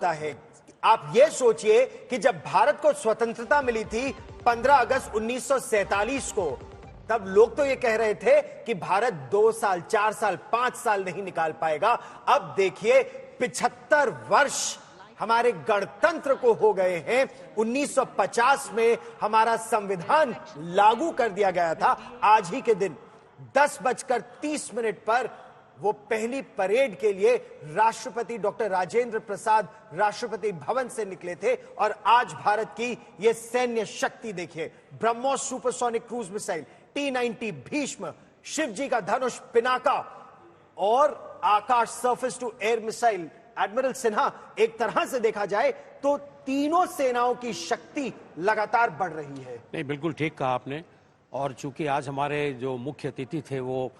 है। आप ये सोचिए कि जब भारत को स्वतंत्रता मिली थी 15 अगस्त 1947 को, तब लोग तो ये कह रहे थे कि भारत 2 साल, 4 साल, 5 साल नहीं निकाल पाएगा। अब देखिए 75 वर्ष हमारे गणतंत्र को हो गए हैं। 1950 में हमारा संविधान लागू कर दिया गया था। आज ही के दिन 10:30 पर वो पहली परेड के लिए राष्ट्रपति डॉक्टर राजेंद्र प्रसाद राष्ट्रपति भवन से निकले थे। और आज भारत की ये सैन्य शक्ति देखिए, BrahMos supersonic cruise missile, T-90 Bhishma, Shivji का धनुष पिनाका और Akash surface to air missile admiral Sinha. एक तरह से देखा जाए तो तीनों सेनाओं की शक्ति लगातार बढ़ रही है। नहीं, बिल्कुल ठीक कहा आपने। और चूंकि आज हमारे जो मुख्य अतिथि थे वो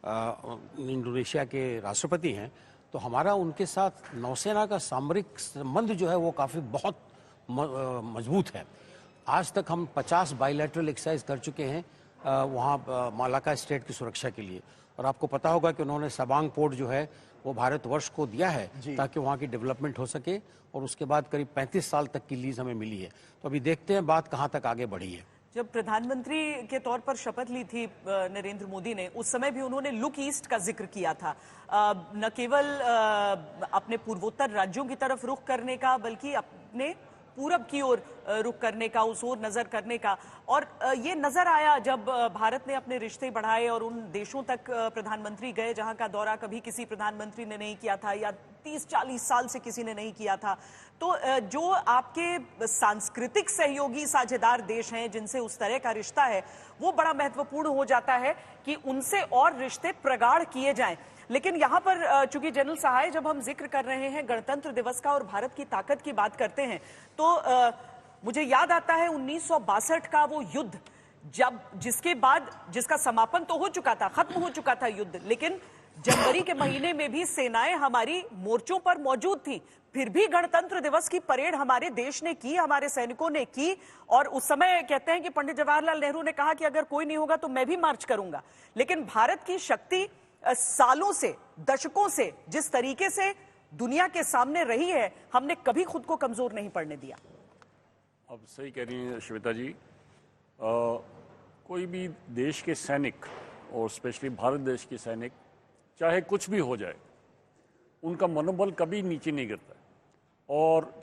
इंडोनेशिया के राष्ट्रपति हैं, तो हमारा उनके साथ नौसेना का सामरिक संबंध जो है वो काफ़ी बहुत मजबूत है। आज तक हम 50 बायलैटरल एक्सरसाइज कर चुके हैं वहाँ मालाका स्टेट की सुरक्षा के लिए। और आपको पता होगा कि उन्होंने सबांग पोर्ट जो है वो भारतवर्ष को दिया है ताकि वहाँ की डेवलपमेंट हो सके, और उसके बाद करीब 35 साल तक की लीज हमें मिली है। तो अभी देखते हैं बात कहाँ तक आगे बढ़ी है। जब प्रधानमंत्री के तौर पर शपथ ली थी नरेंद्र मोदी ने, उस समय भी उन्होंने लुक ईस्ट का जिक्र किया था। न केवल अपने पूर्वोत्तर राज्यों की तरफ रुख करने का, बल्कि अपने पूरब की ओर रुख करने का, उस ओर नजर करने का। और ये नजर आया जब भारत ने अपने रिश्ते बढ़ाए और उन देशों तक प्रधानमंत्री गए जहां का दौरा कभी किसी प्रधानमंत्री ने नहीं किया था, या 30-40 साल से किसी ने नहीं किया था। तो जो आपके सांस्कृतिक सहयोगी साझेदार देश हैं जिनसे उस तरह का रिश्ता है, वो बड़ा महत्वपूर्ण हो जाता है कि उनसे और रिश्ते प्रगाढ़ किए जाएं। लेकिन यहाँ पर चूंकि जनरल सहाय, जब हम जिक्र कर रहे हैं गणतंत्र दिवस का और भारत की ताकत की बात करते हैं, तो मुझे याद आता है 1962 का वो युद्ध, जब जिसके बाद जिसका समापन तो हो चुका था, खत्म हो चुका था युद्ध, लेकिन जनवरी के महीने में भी सेनाएं हमारी मोर्चों पर मौजूद थी। फिर भी गणतंत्र दिवस की परेड हमारे देश ने की, हमारे सैनिकों ने की। और उस समय कहते हैं कि पंडित जवाहरलाल नेहरू ने कहा कि अगर कोई नहीं होगा तो मैं भी मार्च करूंगा। लेकिन भारत की शक्ति सालों से, दशकों से जिस तरीके से दुनिया के सामने रही है, हमने कभी खुद को कमजोर नहीं पड़ने दिया। अब सही कह रही हैं श्वेता जी। कोई भी देश के सैनिक, और स्पेशली भारत देश के सैनिक, चाहे कुछ भी हो जाए, उनका मनोबल कभी नीचे नहीं गिरता। और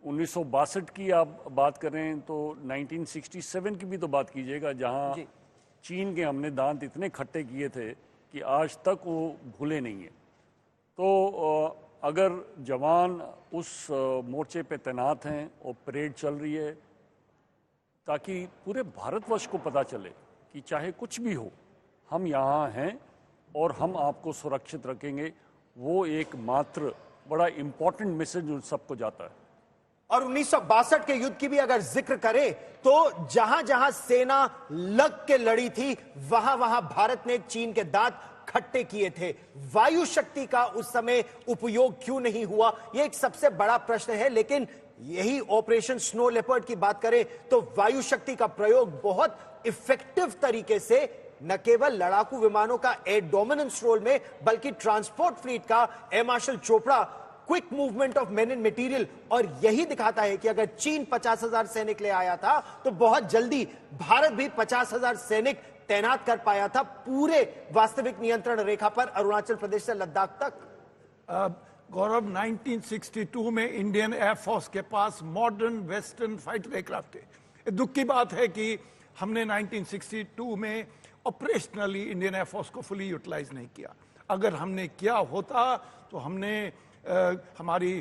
1962 की आप बात करें तो 1967 की भी तो बात कीजिएगा, जहां चीन के हमने दांत इतने खट्टे किए थे कि आज तक वो भूले नहीं है। तो अगर जवान उस मोर्चे पे तैनात हैं और परेड चल रही है, ताकि पूरे भारतवर्ष को पता चले कि चाहे कुछ भी हो, हम यहाँ हैं और हम आपको सुरक्षित रखेंगे, वो एक मात्र बड़ा इंपॉर्टेंट मैसेज उन सबको जाता है। और 1962 के युद्ध की भी अगर जिक्र करें तो जहां जहां सेना लग के लड़ी थी, वहां वहां भारत ने चीन के दांत खट्टे किए थे। वायु शक्ति का उस समय उपयोग क्यों नहीं हुआ, यह एक सबसे बड़ा प्रश्न है। लेकिन यही ऑपरेशन स्नो लेपर्ड की बात करें तो वायु शक्ति का प्रयोग बहुत इफेक्टिव तरीके से न केवल लड़ाकू विमानों का एयर डोमिनेंस रोल में, बल्कि ट्रांसपोर्ट फ्लीट का air marshal Chopra, quick movement of main and material. और यही दिखाता है कि अगर चीन 50,000 सैनिक ले आया था तो बहुत जल्दी भारत भी 50,000 सैनिक तैनात कर पाया था पूरे वास्तविक नियंत्रण रेखा पर, अरुणाचल प्रदेश से लद्दाख तक। गौरव, 1962 में इंडियन एयरफोर्स के पास मॉडर्न वेस्टर्न फाइटर एयरक्राफ्ट थे। दुख की बात है कि हमने 1962 में ऑपरेशनली इंडियन एयरफोर्स को फुली यूटिलाइज नहीं किया। अगर हमने किया होता तो हमने हमारी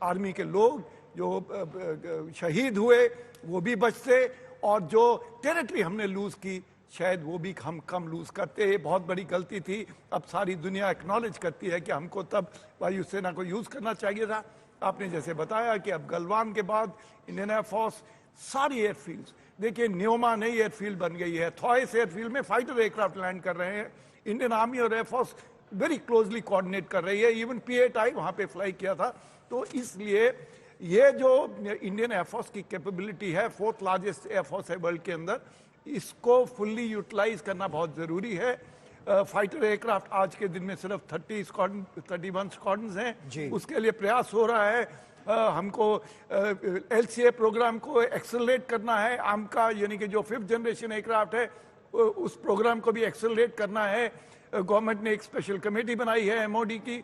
आर्मी के लोग जो शहीद हुए वो भी बचते, और जो टेरिटरी हमने लूज की शायद वो भी हम कम लूज करते। बहुत बड़ी गलती थी। अब सारी दुनिया एक्नॉलेज करती है कि हमको तब वायुसेना को यूज करना चाहिए था। आपने जैसे बताया कि अब गलवान के बाद इंडियन एयरफोर्स सारी एयरफील्ड्स, देखिए न्योमा नई एयरफील्ड बन गई है, थॉयस एयरफील्ड में फाइटर एयरक्राफ्ट लैंड कर रहे हैं। इंडियन आर्मी और एयरफोर्स वेरी क्लोजली कोऑर्डिनेट कर रही है। इवन P-8I वहां पे फ्लाई किया था। तो इसलिए ये जो इंडियन एयरफोर्स की कैपेबिलिटी है, 4th लार्जेस्ट एयरफोर्स है वर्ल्ड के अंदर, इसको फुल्ली यूटिलाइज करना बहुत जरूरी है। फाइटर एयरक्राफ्ट आज के दिन में सिर्फ 31 स्क्वाड्रन्स जी। हैं, उसके लिए प्रयास हो रहा है। हमको LCA प्रोग्राम को एक्सेलरेट करना है। आमका यानी कि जो 5th जनरेशन एयरक्राफ्ट है उस प्रोग्राम को भी एक्सेलरेट करना है। गवर्नमेंट ने एक स्पेशल कमेटी बनाई है MOD की,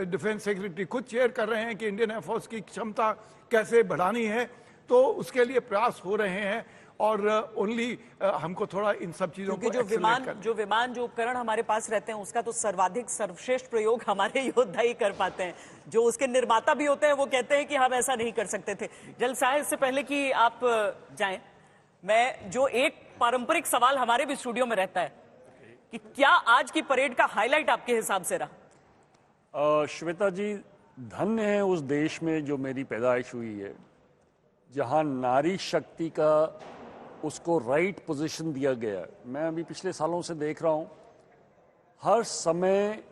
डिफेंस सेक्रेटरी खुद चेयर कर रहे हैं कि इंडियन एयरफोर्स की क्षमता कैसे बढ़ानी है, तो उसके लिए प्रयास हो रहे हैं। और ओनली हमको थोड़ा इन सब चीजों को क्योंकि जो विमान जो उपकरण हमारे पास रहते हैं उसका तो सर्वाधिक सर्वश्रेष्ठ प्रयोग हमारे योद्धा ही कर पाते हैं। जो उसके निर्माता भी होते हैं वो कहते हैं कि हम ऐसा नहीं कर सकते थे। जल्द साहब, इससे पहले कि आप जाएं, मैं जो एक पारंपरिक सवाल हमारे भी स्टूडियो में रहता है कि क्या आज की परेड का हाईलाइट आपके हिसाब से रहा? श्वेता जी, धन्य है उस देश में जो मेरी पैदाइश हुई है, जहां नारी शक्ति का उसको राइट पोजीशन दिया गया है। मैं अभी पिछले सालों से देख रहा हूं, हर समय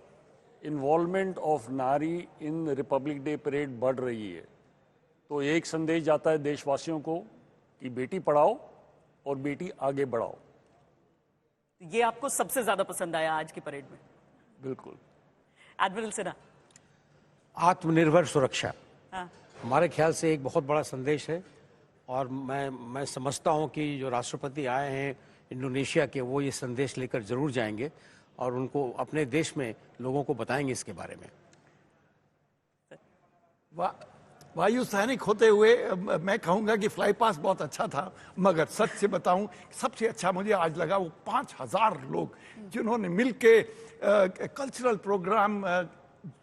इन्वॉल्वमेंट ऑफ नारी इन रिपब्लिक डे परेड बढ़ रही है। तो एक संदेश जाता है देशवासियों को कि बेटी पढ़ाओ और बेटी आगे बढ़ाओ। ये आपको सबसे ज्यादा पसंद आया आज की परेड में? बिल्कुल। एडमिरल सिन्हा, आत्मनिर्भर सुरक्षा हाँ, हमारे ख्याल से एक बहुत बड़ा संदेश है। और मैं समझता हूं कि जो राष्ट्रपति आए हैं इंडोनेशिया के, वो ये संदेश लेकर जरूर जाएंगे और उनको अपने देश में लोगों को बताएंगे इसके बारे में। वायु सैनिक होते हुए मैं कहूंगा कि फ्लाई पास बहुत अच्छा था, मगर सच से बताऊं सबसे अच्छा मुझे आज लगा वो 5000 लोग जिन्होंने मिलके कल्चरल प्रोग्राम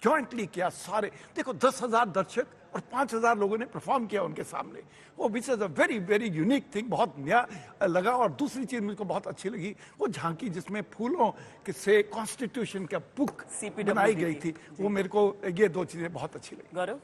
जॉइंटली किया। सारे देखो 10,000 दर्शक और 5,000 लोगों ने परफॉर्म किया उनके सामने। वो which is a very very unique thing, बहुत नया लगा। और दूसरी चीज मुझको बहुत अच्छी लगी वो झांकी जिसमें फूलों से कॉन्स्टिट्यूशन का बुक बनाई गई थी, वो मेरे को ये दो चीजें बहुत अच्छी लगी। गौरव,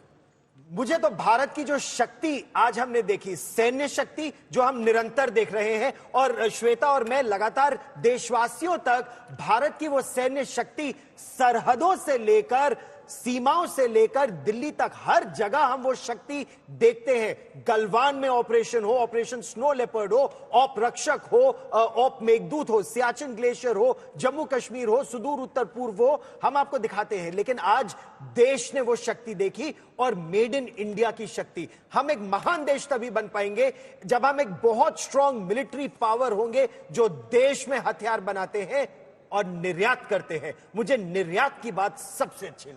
मुझे तो भारत की जो शक्ति आज हमने देखी, सैन्य शक्ति जो हम निरंतर देख रहे हैं, और श्वेता और मैं लगातार देशवासियों तक भारत की वो सैन्य शक्ति सरहदों से लेकर सीमाओं से लेकर दिल्ली तक हर जगह हम वो शक्ति देखते हैं। गलवान में ऑपरेशन हो, ऑपरेशन स्नो लेपर्ड हो, ऑप रक्षक हो, ऑप मेघदूत हो, सियाचिन ग्लेशियर हो, जम्मू कश्मीर हो, सुदूर उत्तर पूर्व हो, हम आपको दिखाते हैं। लेकिन आज देश ने वो शक्ति देखी, और मेड इन इंडिया की शक्ति। हम एक महान देश तभी बन पाएंगे जब हम एक बहुत स्ट्रांग मिलिट्री पावर होंगे जो देश में हथियार बनाते हैं और निर्यात करते हैं। मुझे निर्यात की बात सबसे अच्छी लगी।